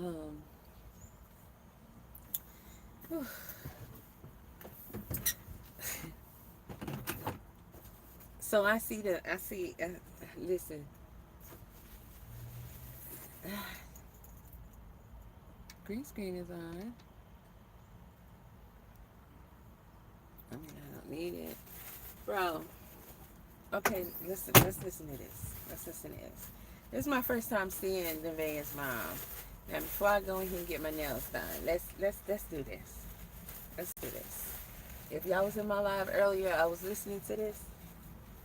Um, whew. So I see, listen, green screen is on. I mean, I don't need it. Bro, okay, let's listen to this. Let's listen to this. This is my first time seeing Nevaeh's mom. Now, before I go in here and get my nails done, let's do this. Let's do this. If y'all was in my live earlier, I was listening to this,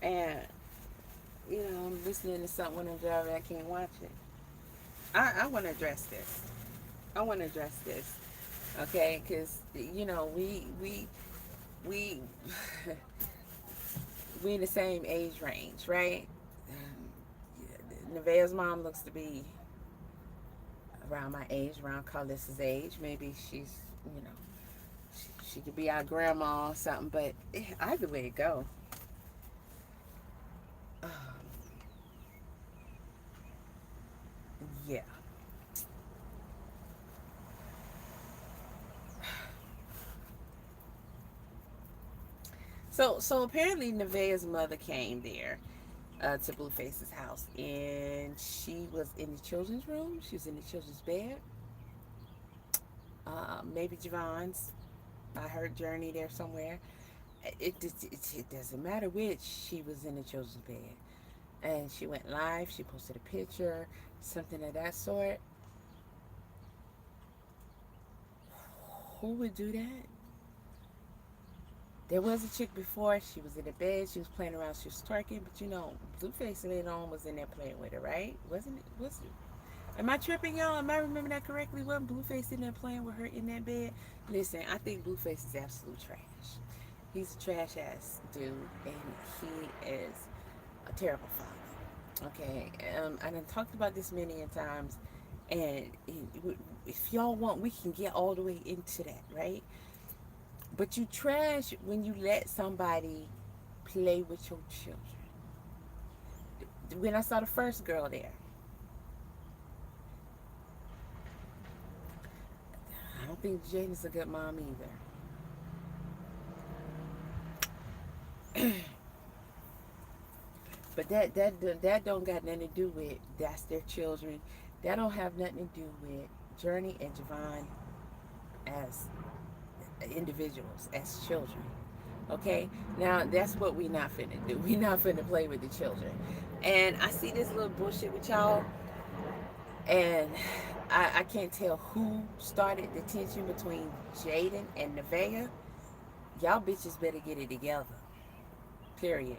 and I'm listening to something when I'm driving. I can't watch it. I want to address this. I want to address this, okay? Because we we in the same age range, right? Nevaeh's mom looks to be around my age, around Carlissa's age. Maybe she's, she could be our grandma or something. But either way it go, um, yeah. So apparently Nevaeh's mother came there to Blueface's house, and she was in the children's room. She was in the children's bed. Maybe Javon's. I heard Journey there somewhere. It doesn't matter which. She was in the children's bed, and she went live. She posted a picture, something of that sort. Who would do that? There was a chick before. She was in the bed. She was playing around. She was twerking. But Blueface later on was in there playing with her, right? Wasn't it? Was it? Am I tripping, y'all? Am I remembering that correctly? Wasn't Blueface in there playing with her in that bed? Listen, I think Blueface is absolute trash. He's a trash ass dude, and he is a terrible father. Okay, I done talked about this many a times, and if y'all want, we can get all the way into that, right? But you trash when you let somebody play with your children. When I saw the first girl there, I don't think Jaden's a good mom either. But that don't got nothing to do with that's their children. That don't have nothing to do with Journey and Javon as individuals, as children. Okay? Now that's what we not finna do. We not finna play with the children. And I see this little bullshit with y'all, and I can't tell who started the tension between Jaden and Nevaeh. Y'all bitches better get it together. Period.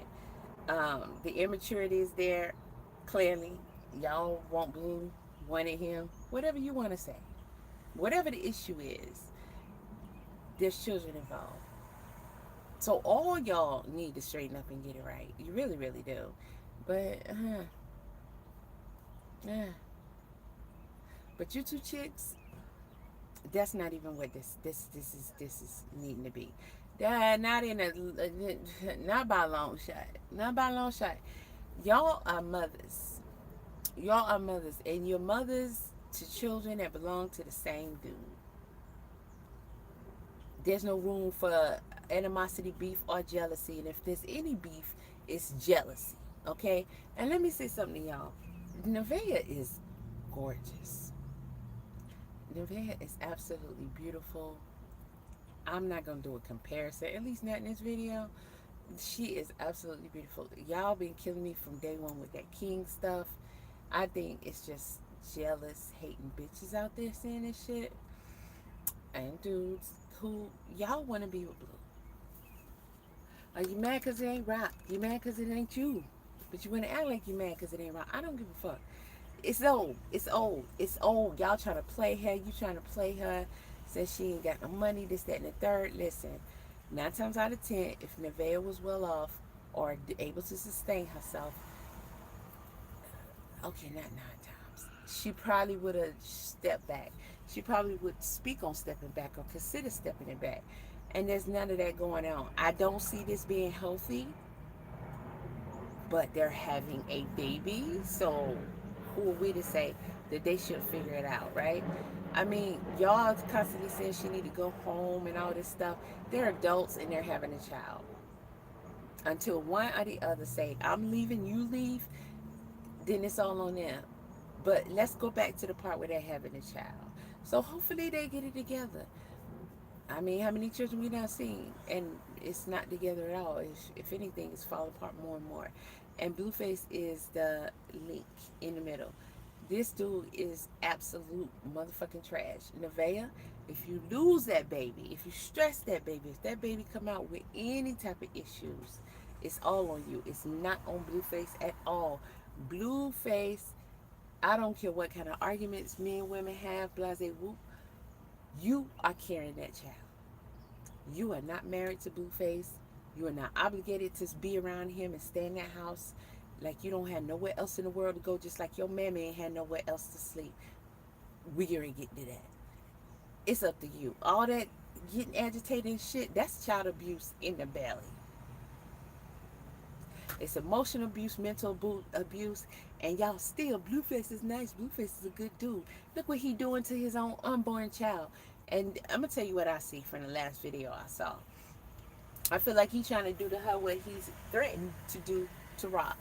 The immaturity is there, clearly. Y'all want Blue, wanted him, whatever you want to say. Whatever the issue is, there's children involved. So all y'all need to straighten up and get it right. You really, really do. But, uh, but you two chicks, that's not even what this is needing to be. Not in a not by a long shot. Not by a long shot. Y'all are mothers. Y'all are mothers, and you're mothers to children that belong to the same dude. There's no room for animosity, beef, or jealousy. And if there's any beef, it's jealousy. Okay? And let me say something to y'all. Nevaeh is gorgeous. Nevaeh is absolutely beautiful. I'm not gonna do a comparison, at least not in this video. She is absolutely beautiful. Y'all been killing me from day one with that king stuff. I think it's just jealous, hating bitches out there saying this shit. And dudes who y'all want to be with Blue. Are you mad because it ain't rock? You mad because it ain't you? But you want to act like you mad because it ain't rock. I don't give a fuck. It's old. It's old. It's old. Y'all trying to play her. You trying to play her. Says she ain't got no money, this, that, and the third. Listen, 9 times out of 10, if Nevaeh was well off or able to sustain herself, okay, not 9 times, she probably would have stepped back. She probably would speak on stepping back or consider stepping it back. And there's none of that going on. I don't see this being healthy, but they're having a baby, so who are we to say? that they should figure it out, right? I mean, y'all constantly saying she need to go home and all this stuff. They're adults and they're having a child. Until one or the other say, I'm leaving, you leave, then it's all on them. But let's go back to the part where they're having a child. So hopefully they get it together. I mean, how many children we now seen, and it's not together at all. If anything, it's falling apart more and more. And Blueface is the link in the middle. This dude is absolute motherfucking trash. Nevaeh, if you lose that baby, if you stress that baby, if that baby come out with any type of issues, it's all on you. It's not on Blueface at all. Blueface, I don't care what kind of arguments men and women have, blase whoop, you are carrying that child. You are not married to Blueface. You are not obligated to be around him and stay in that house like you don't have nowhere else in the world to go, just like your mammy ain't had nowhere else to sleep. We gonna get to that. It's up to you. All that getting agitated and shit, that's child abuse in the belly. It's emotional abuse, mental abuse, and y'all still, Blueface is nice. Blueface is a good dude. Look what he doing to his own unborn child. And I'm gonna tell you what I see from the last video I saw. I feel like he's trying to do to her what he's threatened to do to Rock.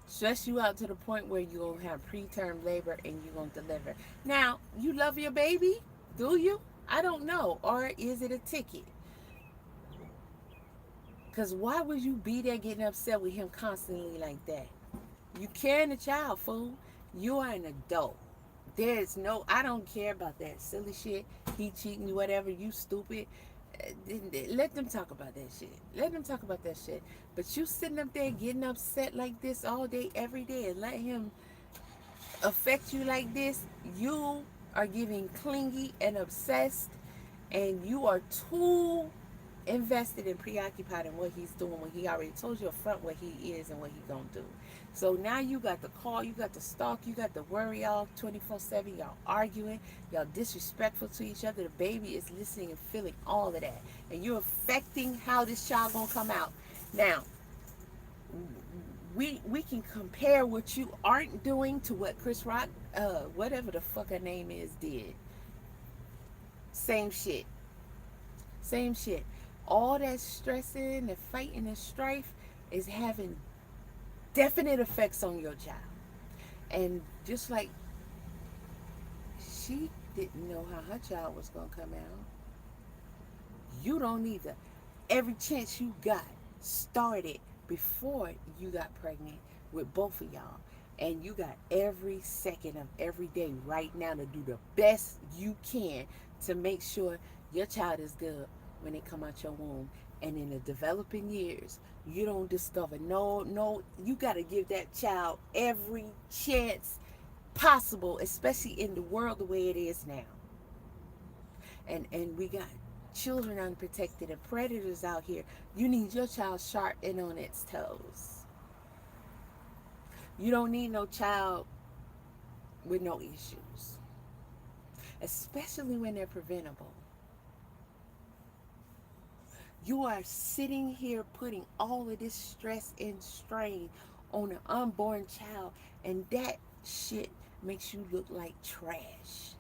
Stress you out to the point where you're going to have preterm labor and you're going to deliver. Now, you love your baby? Do you? I don't know. Or is it a ticket? Because why would you be there getting upset with him constantly like that? You carrying a child, fool. You are an adult. There's no, I don't care about that silly shit. He cheating, whatever, you stupid. Let them talk about that shit. Let them talk about that shit. But you sitting up there getting upset like this all day, every day, and let him affect you like this, you are getting clingy and obsessed, and you are too invested and preoccupied in what he's doing when he already told you up front what he is and what he gonna do. So now you got the call, you got the stalk, you got the worry all 24/7. Y'all arguing, y'all disrespectful to each other. The baby is listening and feeling all of that, and you're affecting how this child gonna come out. Now we can compare what you aren't doing to what Chris Rock, whatever the fuck her name is, did. Same shit. Same shit. All that stressing and fighting and strife is having definite effects on your child. And just like she didn't know how her child was going to come out, you don't either. Every chance you got started before you got pregnant with both of y'all. And you got every second of every day right now to do the best you can to make sure your child is good when they come out your womb. And in the developing years, you don't discover no, you got to give that child every chance possible, especially in the world the way it is now. And we got children unprotected and predators out here. You need your child sharp and on its toes. You don't need no child with no issues, especially when they're preventable. You are sitting here putting all of this stress and strain on an unborn child, and that shit makes you look like trash.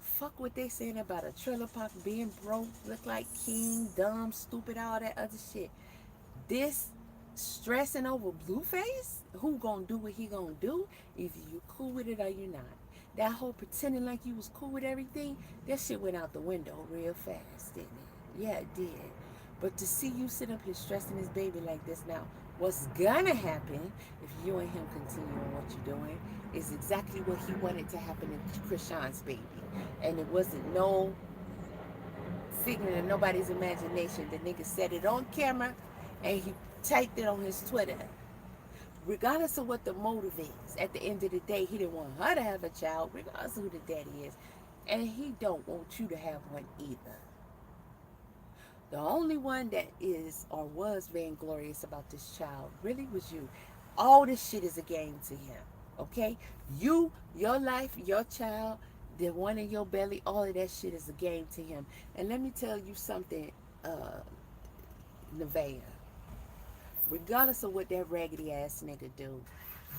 Fuck what they saying about a trailer park being broke, look like king, dumb, stupid, all that other shit. This stressing over Blueface, who gonna do what he gonna do? Either you cool with it or you not. That whole pretending like you was cool with everything, that shit went out the window real fast, didn't it? Yeah, it did. But to see you sit up here stressing this baby like this now, what's gonna happen if you and him continue on what you're doing is exactly what he wanted to happen to Krishan's baby. And it wasn't no figment of nobody's imagination. The nigga said it on camera and he typed it on his Twitter. Regardless of what the motive is, at the end of the day, he didn't want her to have a child, regardless of who the daddy is. And he don't want you to have one either. The only one that is or was vainglorious about this child really was you. All this shit is a game to him, okay? You, your life, your child, the one in your belly, all of that shit is a game to him. And let me tell you something, Nevaeh. Regardless of what that raggedy ass nigga do,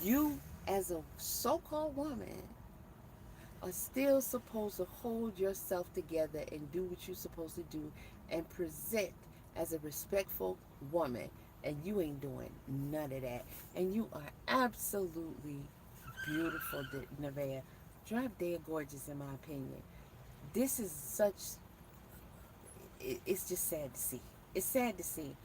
you as a so-called woman, are still supposed to hold yourself together and do what you're supposed to do and present as a respectful woman. And you ain't doing none of that. And you are absolutely beautiful, Nevaeh. Drop dead gorgeous, in my opinion. This is such, it's just sad to see. It's sad to see.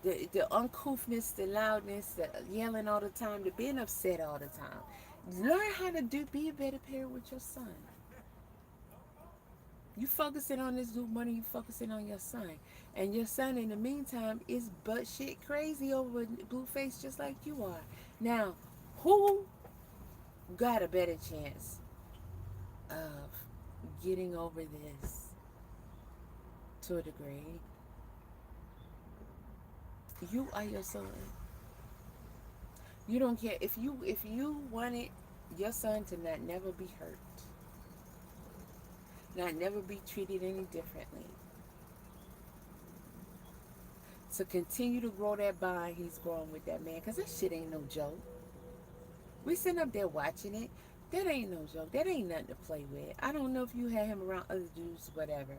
The uncouthness, the loudness, the yelling all the time, the being upset all the time. Learn how to be a better parent with your son. You focusing on this new money, you focusing on your son. And your son in the meantime is butt shit crazy over Blueface just like you are. Now, who got a better chance of getting over this to a degree? You are your son. You don't care if you wanted your son to not never be hurt, not never be treated any differently, to continue to grow that bond he's growing with that man, because that shit ain't no joke. We sitting up there watching it. That ain't no joke. That ain't nothing to play with. I don't know if you had him around other dudes, whatever.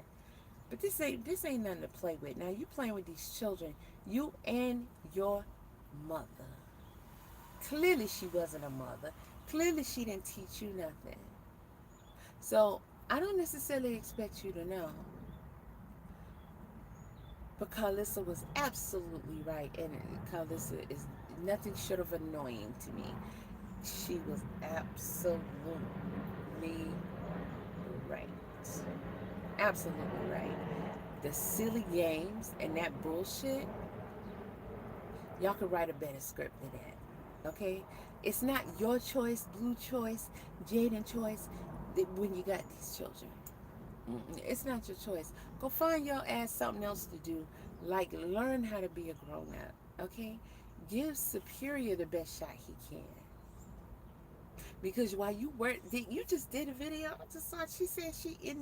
But this ain't nothing to play with. Now you playing with these children, you and your mother. Clearly she wasn't a mother. Clearly she didn't teach you nothing. So I don't necessarily expect you to know. But Carlissa was absolutely right, and Carlissa is nothing short of annoying to me. She was absolutely right. Absolutely right. The silly games and that bullshit, y'all could write a better script than that. Okay? It's not your choice, Blue choice, Jaden choice when you got these children. It's not your choice. Go find your ass something else to do, like learn how to be a grown up. Okay? Give Superior the best shot he can. Because while you work, you just did a video. I just saw she said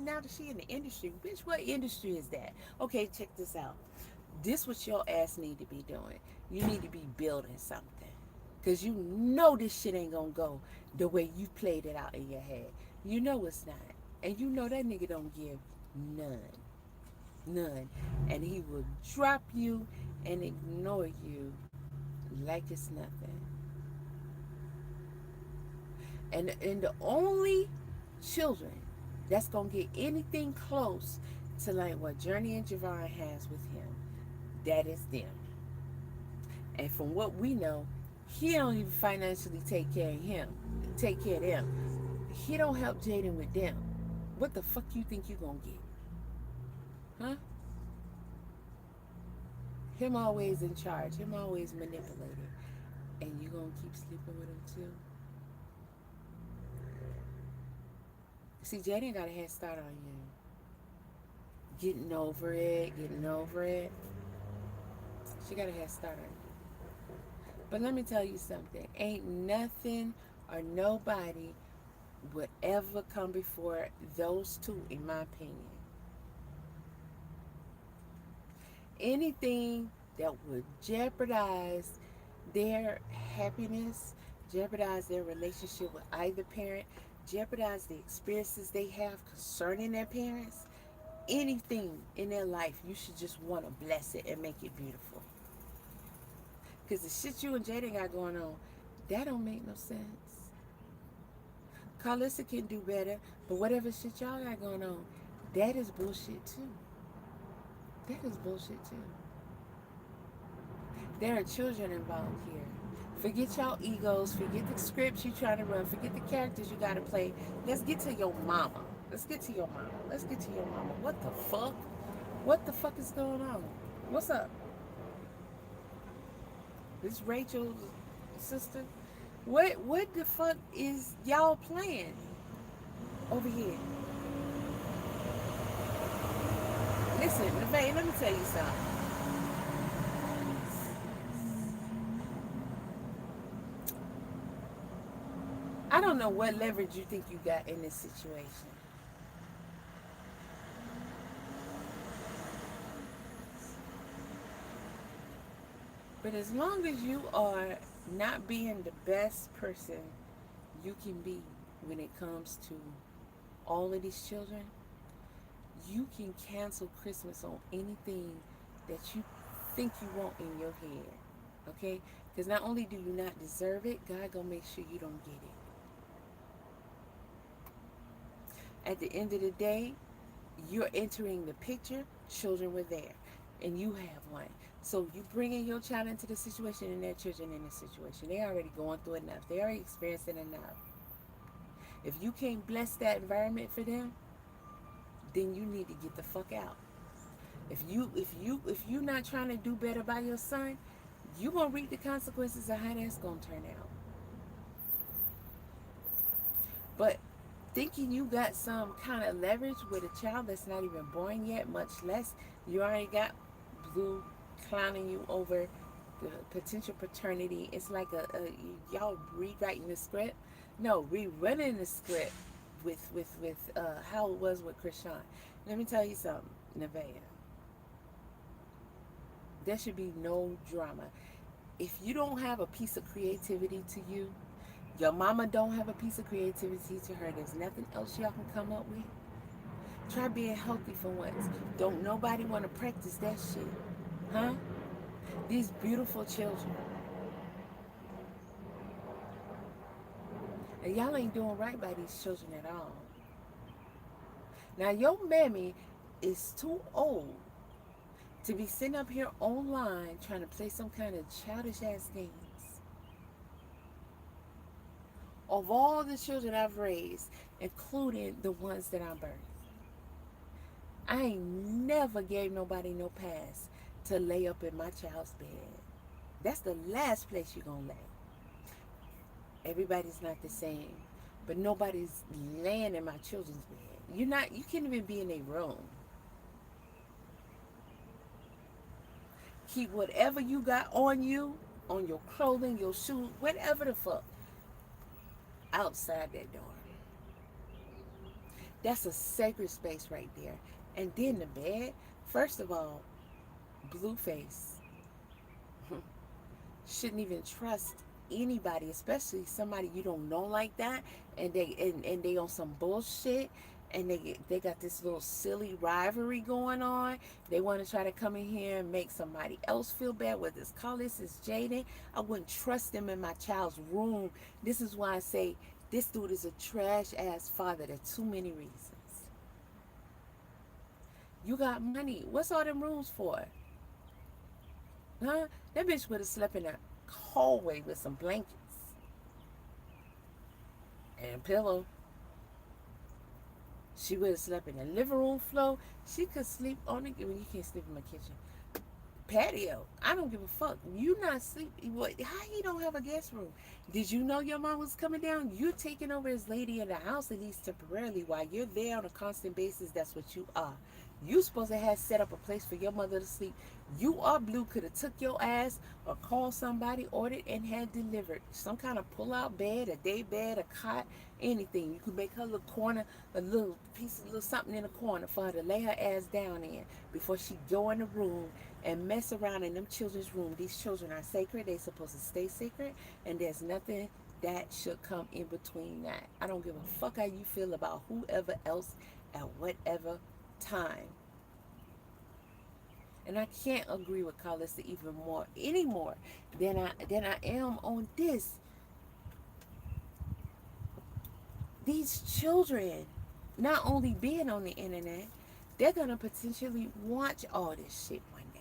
now that she in the industry. Bitch, what industry is that? Okay, check this out. This what your ass need to be doing. You need to be building something. Because you know this shit ain't gonna go the way you played it out in your head. You know it's not. And you know that nigga don't give none. None. And he will drop you and ignore you like it's nothing. And the only children that's gonna get anything close to like what Journey and Javon has with him, that is them. And from what we know, he don't even financially take care of them. He don't help Jaden with them. What the fuck you think you gonna get? Huh? Him always in charge, him always manipulated. And you gonna keep sleeping with him too? See, Jaden got a head start on you. Getting over it. She got a head start on you. But let me tell you something. Ain't nothing or nobody would ever come before those two, in my opinion. Anything that would jeopardize their happiness, jeopardize their relationship with either parent, jeopardize the experiences they have concerning their parents, anything in their life, you should just want to bless it and make it beautiful. Because the shit you and Jaden got going on, that don't make no sense. Carlissa can do better, but whatever shit y'all got going on, that is bullshit too. That is bullshit too. There are children involved here. Forget y'all egos, forget the scripts you trying to run, forget the characters you gotta play. Let's get to your mama. Let's get to your mama. Let's get to your mama. What the fuck? What the fuck is going on? What's up? This Rachel's sister? What the fuck is y'all playing over here? Listen, Nevaeh, let me tell you something. I don't know what leverage you think you got in this situation. But as long as you are not being the best person you can be when it comes to all of these children. You can cancel Christmas on anything that you think you want in your head. Okay? Because not only do you not deserve it, God gonna make sure you don't get it. At the end of the day, you're entering the picture. Children were there, and you have one. So you bringing your child into the situation, and their children in the situation. They already going through enough. They already experiencing enough. If you can't bless that environment for them, then you need to get the fuck out. If you not trying to do better by your son, you gonna reap the consequences of how that's gonna turn out. But thinking you got some kind of leverage with a child that's not even born yet, much less you already got Blue clowning you over the potential paternity. It's like y'all rewriting the script. No, rerunning the script with how it was with Krishan. Let me tell you something, Nevaeh. There should be no drama. If you don't have a piece of creativity to you, your mama don't have a piece of creativity to her, there's nothing else y'all can come up with. Try being healthy for once. Don't nobody want to practice that shit. Huh? These beautiful children. And y'all ain't doing right by these children at all. Now your mammy is too old to be sitting up here online trying to play some kind of childish ass games. Of all the children I've raised, including the ones that I birthed, I ain't never gave nobody no pass to lay up in my child's bed. That's the last place you're gonna lay. Everybody's not the same, but nobody's laying in my children's bed. You can't even be in a room. Keep whatever you got on you, on your clothing, your shoes, whatever the fuck, outside that door. That's a sacred space right there. And then the bed, first of all, Blueface shouldn't even trust anybody, especially somebody you don't know like that, and they on some bullshit, and they got this little silly rivalry going on. They want to try to come in here and make somebody else feel bad, whether it's Carlos, it's Jaden. I wouldn't trust them in my child's room. This is why I say this dude is a trash ass father. There are too many reasons. You got money. What's all them rooms for? Huh? That bitch would have slept in a hallway with some blankets and a pillow. She would have slept in the living room floor. She could sleep on the, well, you can't sleep in my kitchen, patio. I don't give a fuck. You not sleeping. What? How you don't have a guest room? Did you know your mom was coming down? You're taking over as lady of the house, at least temporarily, while you're there on a constant basis. That's what you are. You supposed to have set up a place for your mother to sleep. You or Blue could have took your ass or called somebody, ordered, and had delivered some kind of pull-out bed, a day bed, a cot, anything. You could make her a little corner, a little piece, a little something in the corner for her to lay her ass down in before she go in the room and mess around in them children's room. These children are sacred. They're supposed to stay sacred, and there's nothing that should come in between that. I don't give a fuck how you feel about whoever else at whatever time. And I can't agree with Carlos even more anymore than I am on this. These children not only being on the internet, they're gonna potentially watch all this shit one day.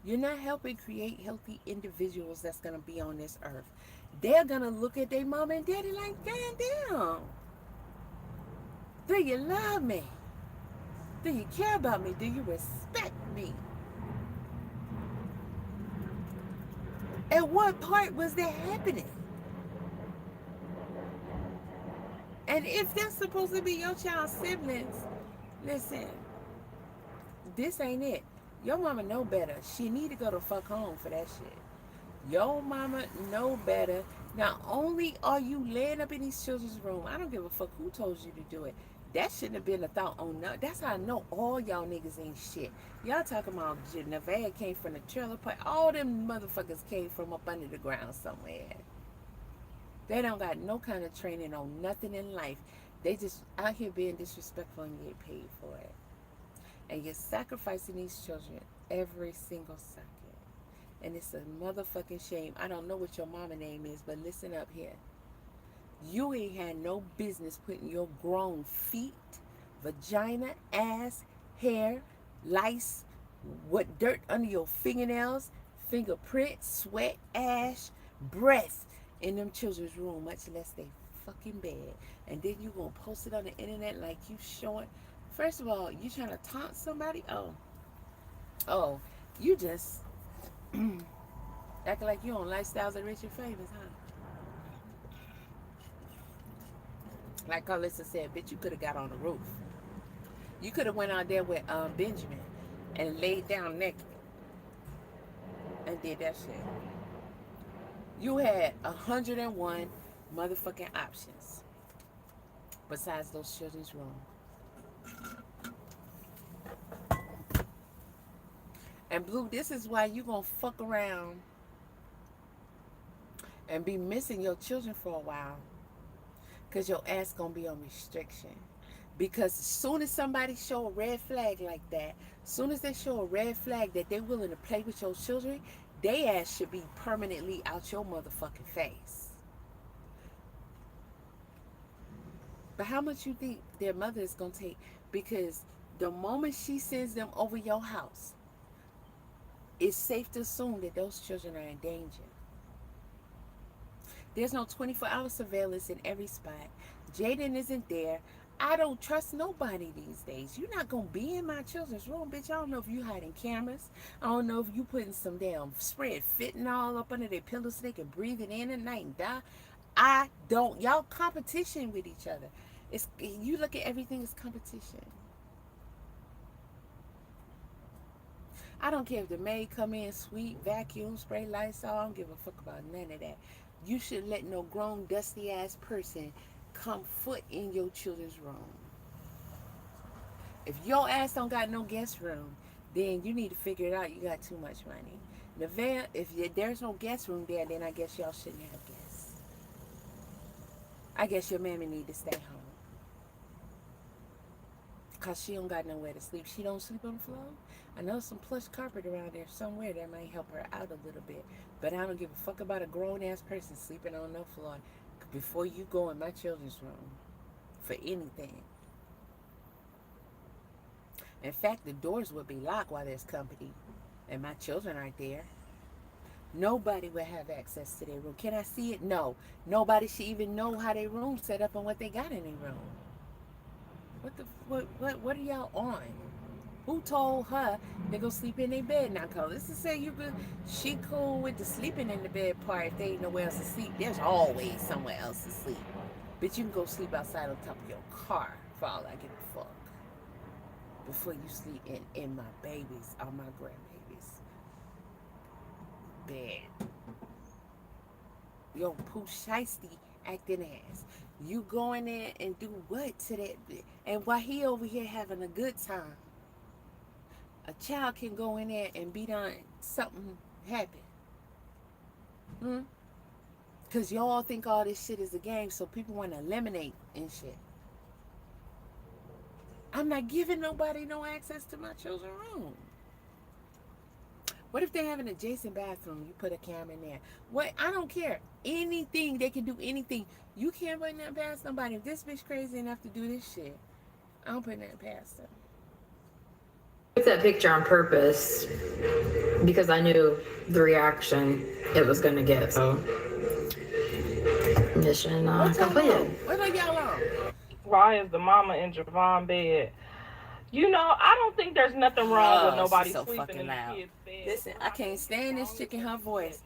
You're not helping create healthy individuals that's gonna be on this earth. They're gonna look at their mom and daddy like, damn. Do you love me? Do you care about me? Do you respect me? At what part was that happening? And if that's supposed to be your child's siblings, listen, this ain't it. Your mama know better. She need to go to fuck home for that shit. Your mama know better. Not only are you laying up in these children's room, I don't give a fuck who told you to do it. That shouldn't have been a thought on no. That's how I know all y'all niggas ain't shit. Y'all talking about Nevaeh came from the trailer park. All them motherfuckers came from up under the ground somewhere. They don't got no kind of training on nothing in life. They just out here being disrespectful and get paid for it. And you're sacrificing these children every single second. And it's a motherfucking shame. I don't know what your mama name is, but listen up here. You ain't had no business putting your grown feet, vagina, ass, hair, lice, what dirt under your fingernails, fingerprints, sweat, ash, breath in them children's room, much less they fucking bed. And then you gonna post it on the internet like you showing. First of all, you trying to taunt somebody? Oh, you just acting like you on Lifestyles of Rich and Famous, huh? Like Carlissa said, bitch, you could have got on the roof. You could have went out there with Benjamin and laid down naked and did that shit. You had 101 motherfucking options besides those children's room. And Blue, this is why you gonna fuck around and be missing your children for a while. Because your ass gonna be on restriction. Because as soon as somebody show a red flag like that, as soon as they show a red flag that they're willing to play with your children, they ass should be permanently out your motherfucking face. But how much you think their mother is gonna take? Because the moment she sends them over your house, it's safe to assume that those children are in danger. There's no 24-hour surveillance in every spot. Jaden isn't there. I don't trust nobody these days. You're not going to be in my children's room, bitch. I don't know if you hiding cameras. I don't know if you putting some damn spread fentanyl up under their pillows so they can breathe it in at night and die. I don't. Y'all competition with each other. You look at everything as competition. I don't care if the maid come in, sweep, vacuum, spray Lysol. I don't give a fuck about none of that. You should let no grown, dusty ass person come foot in your children's room. If your ass don't got no guest room, then you need to figure it out. You got too much money. Nevaeh, if there's no guest room there, then I guess y'all shouldn't have guests. I guess your mammy need to stay home. Because she don't got nowhere to sleep. She don't sleep on the floor. I know some plush carpet around there somewhere that might help her out a little bit. But I don't give a fuck about a grown-ass person sleeping on no floor before you go in my children's room for anything. In fact, the doors would be locked while there's company and my children aren't there. Nobody would have access to their room. Can I see it? No. Nobody should even know how their room's set up and what they got in their room. What are y'all on? Who told her to go sleep in their bed? Now, Carlissa say she cool with the sleeping in the bed part. If they ain't nowhere else to sleep, there's always somewhere else to sleep. But you can go sleep outside on top of your car for all I give a fuck. Before you sleep in my babies or my grandbabies' bed. Yo, poo shiesty acting ass. You go in there and do what to that bed? And while he over here having a good time, a child can go in there and be done something happen. Because y'all think all this shit is a game, so people want to eliminate and shit. I'm not giving nobody no access to my children's room. What if they have an adjacent bathroom? You put a camera in there. What? I don't care. Anything. They can do anything. You can't put that past nobody. If this bitch crazy enough to do this shit, I don't put that past her. I took that picture on purpose because I knew the reaction it was going to get. So, mission completed. What are y'all on? Why is the mama in Javon's bed? You know, I don't think there's nothing wrong with nobody so sleeping in the kid's bed. Listen, I can't stand this chick in her voice.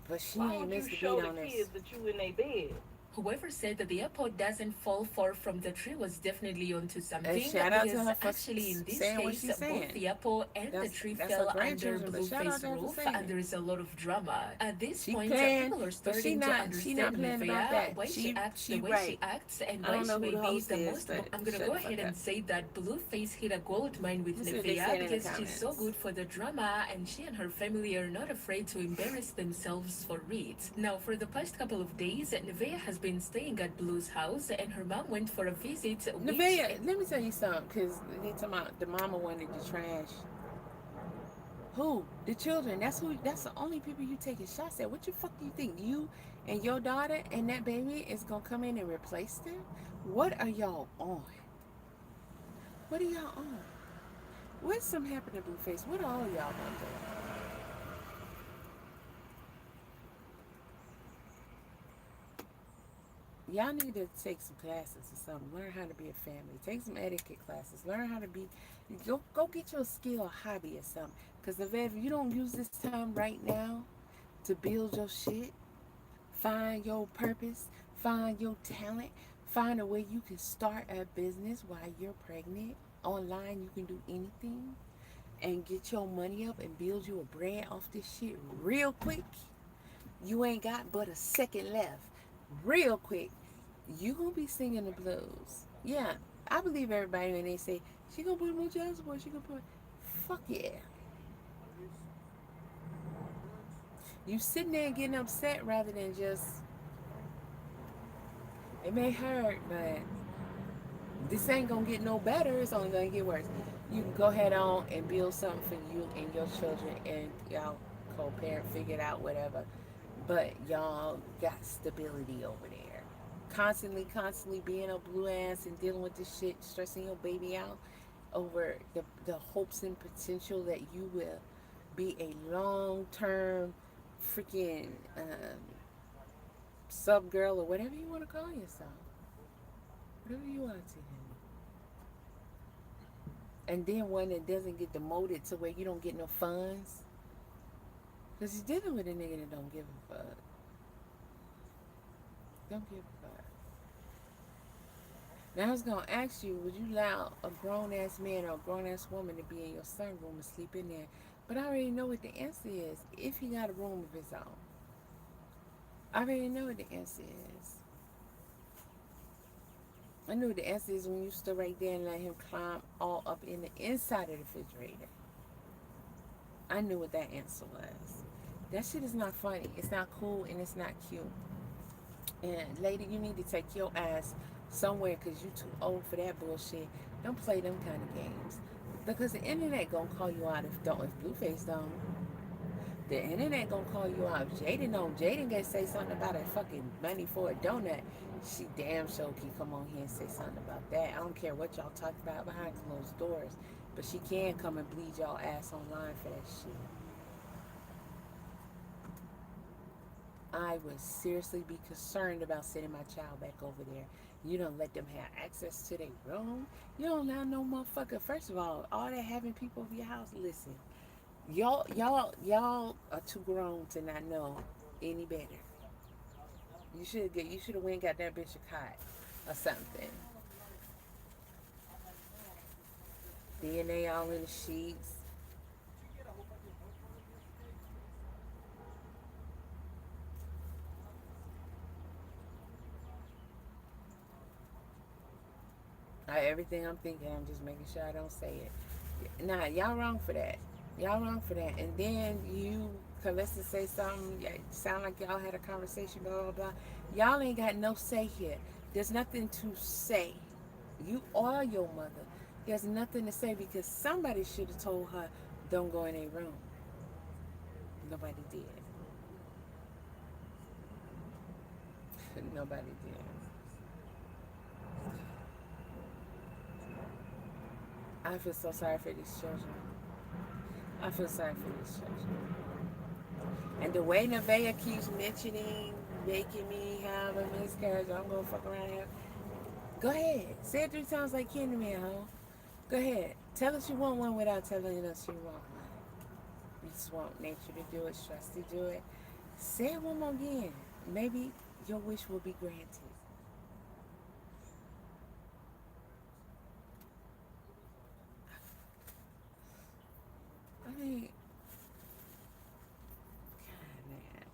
But she ain't missed the beat on this. Kids that you in their bed. Whoever said that the apple doesn't fall far from the tree was definitely onto And something, shout out to because her for actually in this saying what case, she's both saying. the apple and the tree That's her fell under grandchildren, but shout out Blueface's to her for roof, saying and it. there is a lot of drama. At this She point, playing, people are but starting to she not understand playing about Nevaeh, that. why she acts the She way she right. acts, and I why don't she know who may the be host the is, most. but I'm gonna shut go the ahead fuck and up. say that Blueface hit a gold mine with Let's see what they Nevaeh saying in the because she's so comments. good for the drama, and she and her family are not afraid to embarrass themselves for it. Now, for the past couple of days, Nevaeh has been staying at Blue's house, and her mom went for a visit, which Nevaeh, let me tell you something, because they talking about the mama wanted the trash. Who? The children. That's who. That's the only people you taking shots at. What the fuck do you think? You and your daughter and that baby is gonna come in and replace them? What are y'all on? What are y'all on? What's some happened to Blueface? What are all y'all gonna do? Y'all need to take some classes or something. Learn how to be a family. Take some etiquette classes. Learn how to be. Go get your skill or hobby or something. Cause if you don't use this time right now to build your shit, find your purpose, find your talent, find a way you can start a business while you're pregnant. Online, you can do anything and get your money up and build you a brand off this shit real quick. You ain't got but a second left. Real quick, you gonna be singing the blues. Yeah, I believe everybody when they say she gonna put more child support. She gonna put, fuck yeah. You sitting there getting upset rather than just. It may hurt, but this ain't gonna get no better. It's only gonna get worse. You can go ahead on and build something for you and your children, and y'all co-parent, figure it out, whatever. But y'all got stability over there. Constantly being a blue ass and dealing with this shit, stressing your baby out over the hopes and potential that you will be a long term freaking sub girl or whatever you want to call yourself. Whatever you want to. And then one that doesn't get demoted to where you don't get no funds. Because you're dealing with a nigga that don't give a fuck. Don't give a fuck. Now I was gonna ask you, would you allow a grown ass man or a grown ass woman to be in your sunroom and sleep in there? But I already know what the answer is. If he got a room of his own, I already know what the answer is. I knew what the answer is when you stood right there and let him climb all up in the inside of the refrigerator. I knew what that answer was. That shit is not funny. It's not cool and it's not cute. And lady, you need to take your ass somewhere because you too old for that bullshit. Don't play them kind of games. Because the internet gonna call you out if Blueface don't. The internet gonna call you out. If Jaden don't. Jaden gonna say something about a fucking money for a donut. She damn sure can come on here and say something about that. I don't care what y'all talk about behind closed doors. But she can come and bleed y'all ass online for that shit. I would seriously be concerned about sending my child back over there. You don't let them have access to their room. You don't allow no motherfucker. First of all that having people over your house, listen. Y'all are too grown to not know any better. You should have went and got that bitch a cot or something. DNA all in the sheets. Everything I'm thinking, I'm just making sure I don't say it. Nah, y'all wrong for that. Y'all wrong for that. And then you, Calista say something, sound like y'all had a conversation, blah, blah, blah. Y'all ain't got no say here. There's nothing to say. You are your mother. There's nothing to say because somebody should have told her, don't go in a room. Nobody did. Nobody did. I feel so sorry for these children. I feel sorry for these children. And the way Nevaeh keeps mentioning making me have a miscarriage, I'm gonna fuck around here. Go ahead. Say it 3 times like Candyman, ho. Go ahead. Tell us you want one without telling us you want one. You just want nature to do it, stress to do it. Say it one more again. Maybe your wish will be granted. I mean, God, man.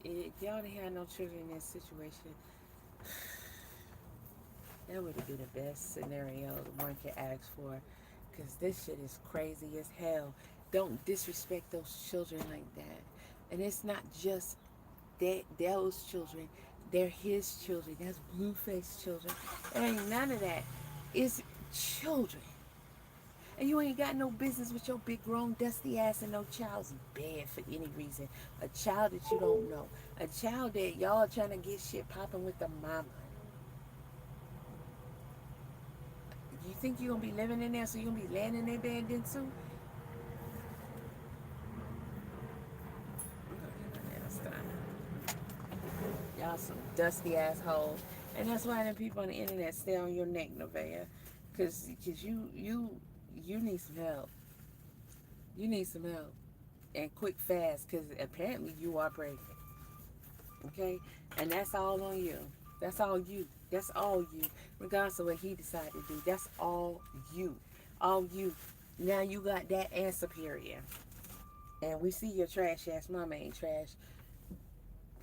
If y'all didn't have no children in this situation, that would be the best scenario one could ask for. Because this shit is crazy as hell. Don't disrespect those children like that. And it's not just those children. They're his children. That's Blueface children. It ain't none of that. It's children. And you ain't got no business with your big grown dusty ass in no child's bed for any reason. A child that you don't know. A child that y'all trying to get shit popping with the mama. You think you're gonna be living in there, so you're gonna be laying in their bed then too? Y'all some dusty assholes. And that's why the people on the internet stay on your neck, Nevaeh. Cause you need some help. You need some help. And quick fast, cause apparently you are pregnant. Okay? And that's all on you. That's all you. That's all you. Regardless of what he decided to do. That's all you. All you. Now you got that and superior. And we see your trash ass mama ain't trash.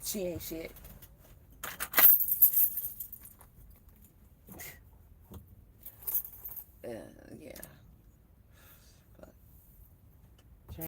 She ain't shit. Yeah.